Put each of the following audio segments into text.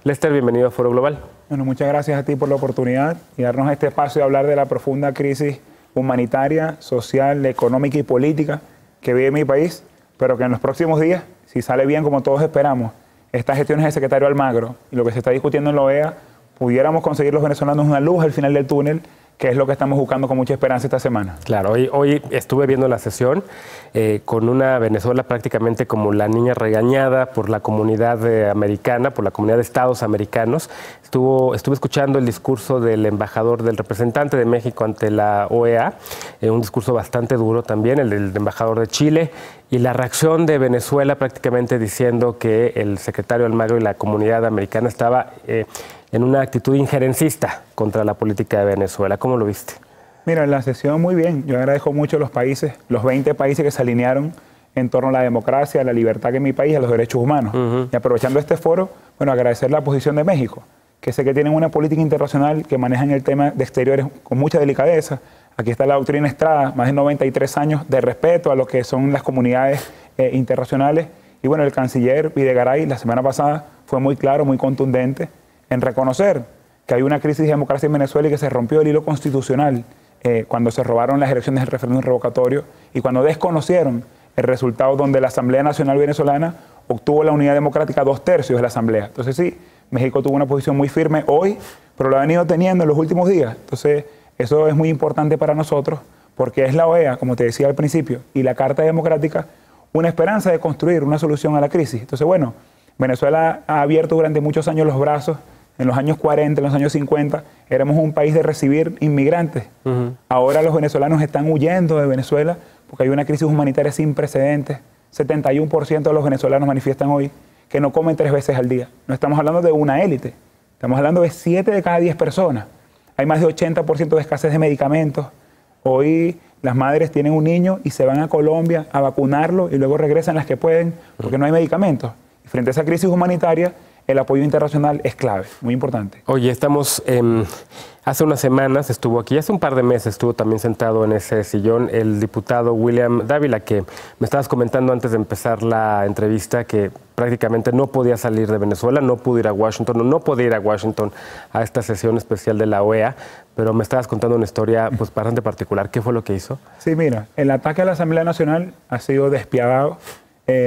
Lester, bienvenido a Foro Global. Bueno, muchas gracias a ti por la oportunidad y darnos este espacio de hablar de la profunda crisis humanitaria, social, económica y política que vive mi país, pero que en los próximos días, si sale bien como todos esperamos, estas gestiones del secretario Almagro y lo que se está discutiendo en la OEA, pudiéramos conseguir los venezolanos una luz al final del túnel, que es lo que estamos buscando con mucha esperanza esta semana. Claro, hoy estuve viendo la sesión con una Venezuela prácticamente como la niña regañada por la comunidad americana, por la comunidad de estados americanos. Estuve escuchando el discurso del embajador, del representante de México ante la OEA, un discurso bastante duro también, el del embajador de Chile, y la reacción de Venezuela prácticamente diciendo que el secretario Almagro y la comunidad americana estaba en una actitud injerencista contra la política de Venezuela. ¿Cómo lo viste? Mira, la sesión muy bien. Yo agradezco mucho a los países, los 20 países que se alinearon en torno a la democracia, a la libertad que en mi país, a los derechos humanos. Y aprovechando este foro, bueno, agradecer la posición de México, que sé que tienen una política internacional que manejan el tema de exteriores con mucha delicadeza. Aquí está la doctrina Estrada, más de 93 años de respeto a lo que son las comunidades internacionales. Y bueno, el canciller Videgaray la semana pasada fue muy claro, muy contundente en reconocer que hay una crisis de democracia en Venezuela y que se rompió el hilo constitucional cuando se robaron las elecciones del referéndum revocatorio y cuando desconocieron el resultado donde la Asamblea Nacional Venezolana obtuvo la unidad democrática 2/3 de la Asamblea. Entonces sí, México tuvo una posición muy firme hoy, pero lo ha venido teniendo en los últimos días. Entonces eso es muy importante para nosotros porque es la OEA, como te decía al principio, y la Carta Democrática una esperanza de construir una solución a la crisis. Entonces bueno, Venezuela ha abierto durante muchos años los brazos. En los años 40, en los años 50, éramos un país de recibir inmigrantes. Ahora los venezolanos están huyendo de Venezuela porque hay una crisis humanitaria sin precedentes. 71% de los venezolanos manifiestan hoy que no comen 3 veces al día. No estamos hablando de una élite, estamos hablando de 7 de cada 10 personas. Hay más de 80% de escasez de medicamentos. Hoy las madres tienen un niño y se van a Colombia a vacunarlo y luego regresan las que pueden porque no hay medicamentos. Y frente a esa crisis humanitaria, el apoyo internacional es clave, muy importante. Oye, estamos, hace unas semanas estuvo aquí, hace un par de meses estuvo también sentado en ese sillón el diputado William Dávila, que me estabas comentando antes de empezar la entrevista que prácticamente no podía salir de Venezuela, no pudo ir a Washington, no podía ir a Washington a esta sesión especial de la OEA, pero me estabas contando una historia pues bastante particular. ¿Qué fue lo que hizo? Sí, mira, el ataque a la Asamblea Nacional ha sido despiadado.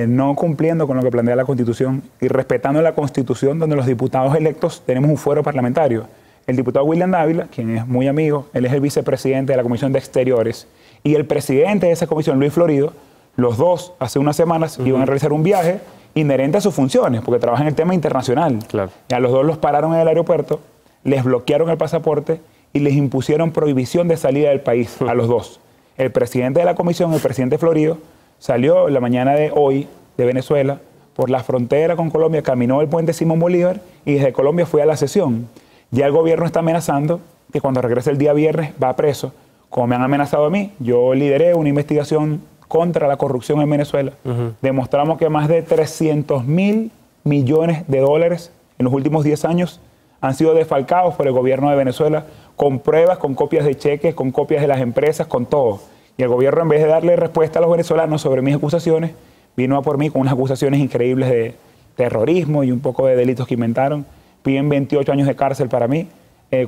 No cumpliendo con lo que plantea la Constitución y respetando la Constitución donde los diputados electos tenemos un fuero parlamentario. El diputado William Dávila, quien es muy amigo, él es el vicepresidente de la Comisión de Exteriores y el presidente de esa comisión, Luis Florido, los dos hace unas semanas iban a realizar un viaje inherente a sus funciones porque trabajan en el tema internacional. Claro. Y a los dos los pararon en el aeropuerto, les bloquearon el pasaporte y les impusieron prohibición de salida del país a los dos. El presidente de la comisión, el presidente Florido, salió la mañana de hoy de Venezuela por la frontera con Colombia, caminó el puente Simón Bolívar y desde Colombia fue a la sesión. Ya el gobierno está amenazando que cuando regrese el día viernes va preso. Como me han amenazado a mí, yo lideré una investigación contra la corrupción en Venezuela. Demostramos que más de 300.000 millones de dólares en los últimos 10 años han sido defalcados por el gobierno de Venezuela con pruebas, con copias de cheques, con copias de las empresas, con todo. Y el gobierno, en vez de darle respuesta a los venezolanos sobre mis acusaciones, vino a por mí con unas acusaciones increíbles de terrorismo y un poco de delitos que inventaron. Piden 28 años de cárcel para mí.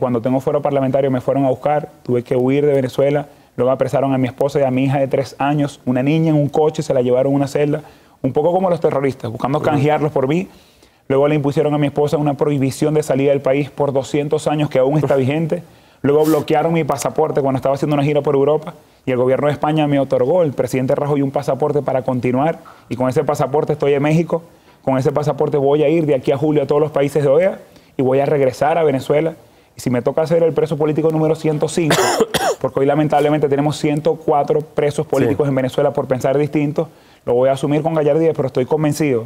Cuando tengo fuero parlamentario me fueron a buscar, tuve que huir de Venezuela. Luego apresaron a mi esposa y a mi hija de 3 años, una niña en un coche, se la llevaron a una celda, un poco como los terroristas, buscando canjearlos por mí. Luego le impusieron a mi esposa una prohibición de salida del país por 200 años que aún está vigente. Luego bloquearon mi pasaporte cuando estaba haciendo una gira por Europa y el gobierno de España me otorgó, el presidente Rajoy, un pasaporte para continuar y con ese pasaporte estoy en México, con ese pasaporte voy a ir de aquí a julio a todos los países de OEA y voy a regresar a Venezuela y si me toca ser el preso político número 105, porque hoy lamentablemente tenemos 104 presos políticos en Venezuela por pensar distinto, lo voy a asumir con gallardía, pero estoy convencido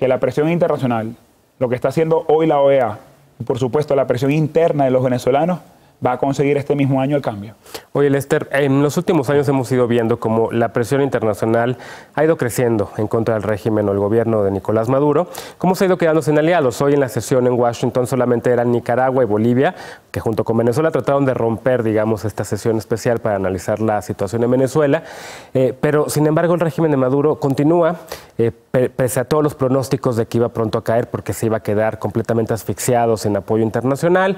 que la presión internacional, lo que está haciendo hoy la OEA y por supuesto la presión interna de los venezolanos, va a conseguir este mismo año el cambio. Oye, Lester, en los últimos años hemos ido viendo cómo la presión internacional ha ido creciendo en contra del régimen o el gobierno de Nicolás Maduro. ¿Cómo se ha ido quedando sin aliados? Hoy en la sesión en Washington solamente eran Nicaragua y Bolivia, que junto con Venezuela trataron de romper, digamos, esta sesión especial para analizar la situación en Venezuela. Pero, sin embargo, el régimen de Maduro continúa, pese a todos los pronósticos de que iba pronto a caer porque se iba a quedar completamente asfixiado sin apoyo internacional,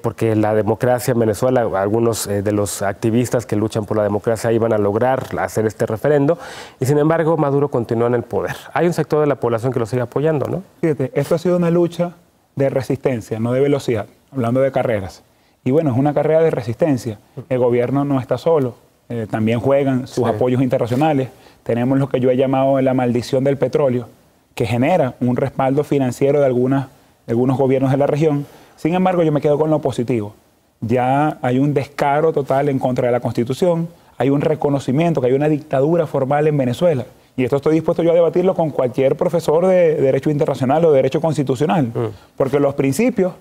porque la democracia en Venezuela, algunos de los activistas que luchan por la democracia iban a lograr hacer este referendo, y sin embargo Maduro continúa en el poder. Hay un sector de la población que lo sigue apoyando, ¿no? Fíjate, esto ha sido una lucha de resistencia, no de velocidad, hablando de carreras. Y bueno, es una carrera de resistencia. El gobierno no está solo, también juegan sus apoyos internacionales. Tenemos lo que yo he llamado la maldición del petróleo, que genera un respaldo financiero de algunos gobiernos de la región. Sin embargo, yo me quedo con lo positivo. Ya hay un descaro total en contra de la Constitución, hay un reconocimiento que hay una dictadura formal en Venezuela. Y esto estoy dispuesto yo a debatirlo con cualquier profesor de Derecho Internacional o de Derecho Constitucional. Porque los principios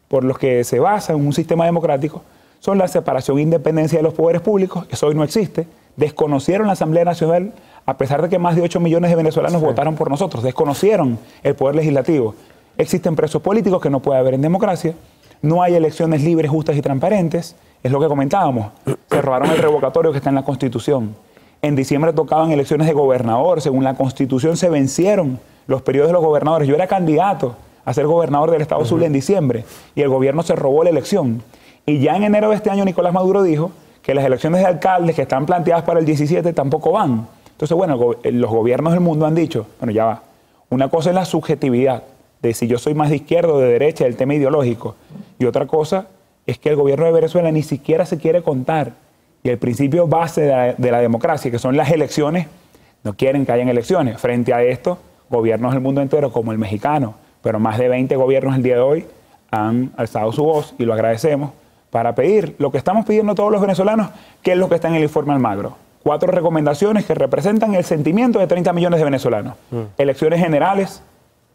por los que se basa un sistema democrático son la separación e independencia de los poderes públicos, eso hoy no existe. Desconocieron la Asamblea Nacional, a pesar de que más de 8 millones de venezolanos votaron por nosotros. Desconocieron el poder legislativo. Existen presos políticos que no puede haber en democracia. No hay elecciones libres, justas y transparentes. Es lo que comentábamos. Se robaron el revocatorio que está en la Constitución. En diciembre tocaban elecciones de gobernador. Según la Constitución se vencieron los periodos de los gobernadores. Yo era candidato a ser gobernador del Estado Zulia en diciembre y el gobierno se robó la elección. Y ya en enero de este año Nicolás Maduro dijo que las elecciones de alcaldes que están planteadas para el 17 tampoco van. Entonces, bueno, los gobiernos del mundo han dicho, bueno, ya va. Una cosa es la subjetividad de si yo soy más de izquierda o de derecha, el tema ideológico. Y otra cosa es que el gobierno de Venezuela ni siquiera se quiere contar. Y el principio base de la democracia, que son las elecciones, no quieren que hayan elecciones. Frente a esto, gobiernos del mundo entero, como el mexicano, pero más de 20 gobiernos el día de hoy han alzado su voz, y lo agradecemos, para pedir lo que estamos pidiendo todos los venezolanos, que es lo que está en el informe Almagro. 4 recomendaciones que representan el sentimiento de 30 millones de venezolanos. Elecciones generales.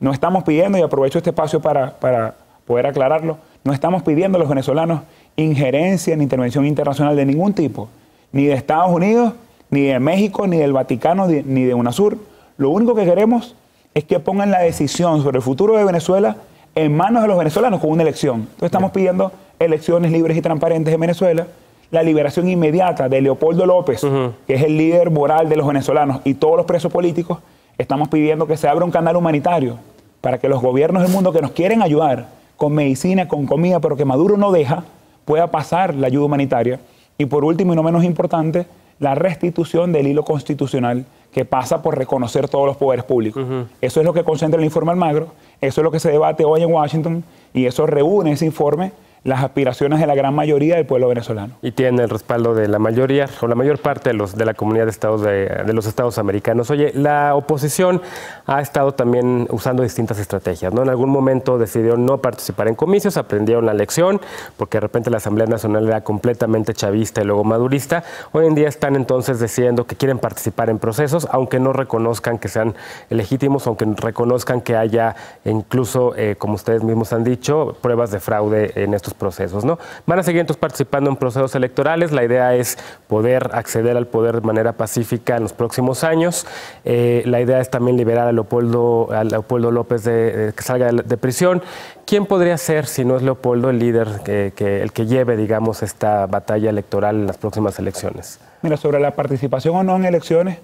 No estamos pidiendo, y aprovecho este espacio para poder aclararlo, no estamos pidiendo a los venezolanos injerencia ni intervención internacional de ningún tipo, ni de Estados Unidos, ni de México, ni del Vaticano, ni de UNASUR. Lo único que queremos es que pongan la decisión sobre el futuro de Venezuela en manos de los venezolanos con una elección. Entonces estamos pidiendo elecciones libres y transparentes en Venezuela, la liberación inmediata de Leopoldo López, que es el líder moral de los venezolanos, y todos los presos políticos. Estamos pidiendo que se abra un canal humanitario para que los gobiernos del mundo que nos quieren ayudar con medicina, con comida, pero que Maduro no deja, pueda pasar la ayuda humanitaria. Y por último, y no menos importante, la restitución del hilo constitucional que pasa por reconocer todos los poderes públicos. Eso es lo que concentra el informe Almagro, eso es lo que se debate hoy en Washington, y eso reúne ese informe las aspiraciones de la gran mayoría del pueblo venezolano. Y tiene el respaldo de la mayoría o la mayor parte de la comunidad de estados de los estados americanos. Oye, la oposición ha estado también usando distintas estrategias, ¿no? En algún momento decidió no participar en comicios, aprendieron la lección, porque de repente la Asamblea Nacional era completamente chavista y luego madurista. Hoy en día están entonces diciendo que quieren participar en procesos, aunque no reconozcan que sean legítimos, aunque reconozcan que haya incluso, como ustedes mismos han dicho, pruebas de fraude en estos procesos, ¿no? Van a seguir entonces participando en procesos electorales. La idea es poder acceder al poder de manera pacífica en los próximos años. La idea es también liberar a Leopoldo López que salga de prisión. ¿Quién podría ser, si no es Leopoldo, el líder, el que lleve, digamos, esta batalla electoral en las próximas elecciones? Mira, sobre la participación o no en elecciones,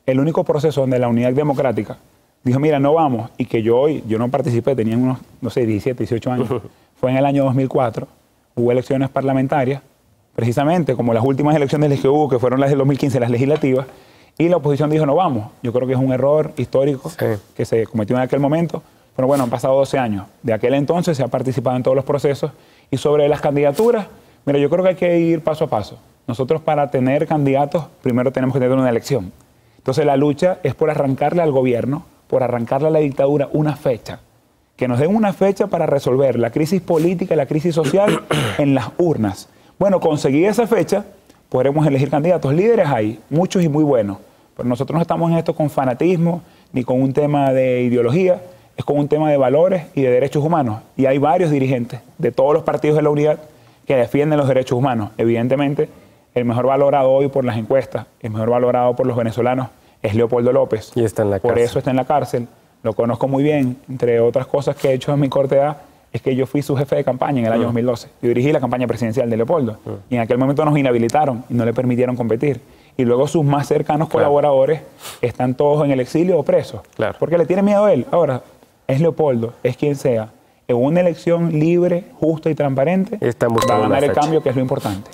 el único proceso donde la Unidad Democrática dijo, mira, no vamos, y que yo no participé, tenía unos, no sé, 17, 18 años, fue en el año 2004, hubo elecciones parlamentarias, precisamente como las últimas elecciones que hubo, que fueron las del 2015, las legislativas, y la oposición dijo, no vamos. Yo creo que es un error histórico que se cometió en aquel momento, pero bueno, han pasado 12 años. De aquel entonces se ha participado en todos los procesos, y sobre las candidaturas, mira, yo creo que hay que ir paso a paso. Nosotros, para tener candidatos, primero tenemos que tener una elección. Entonces la lucha es por arrancarle al gobierno, por arrancarle a la dictadura una fecha. Que nos den una fecha para resolver la crisis política y la crisis social en las urnas. Bueno, conseguir esa fecha, podremos elegir candidatos. Líderes hay, muchos y muy buenos. Pero nosotros no estamos en esto con fanatismo, ni con un tema de ideología, es con un tema de valores y de derechos humanos. Y hay varios dirigentes de todos los partidos de la unidad que defienden los derechos humanos. Evidentemente, el mejor valorado hoy por las encuestas, el mejor valorado por los venezolanos es Leopoldo López. Y está en la cárcel. Por eso está en la cárcel. Lo conozco muy bien. Entre otras cosas que he hecho en mi corta edad, es que yo fui su jefe de campaña en el año 2012. Yo dirigí la campaña presidencial de Leopoldo. Y en aquel momento nos inhabilitaron y no le permitieron competir. Y luego sus más cercanos colaboradores están todos en el exilio o presos. Claro. Porque le tienen miedo a él. Ahora, es Leopoldo, es quien sea. En una elección libre, justa y transparente, Están va a buscando ganar una el fecha. cambio, que es lo importante.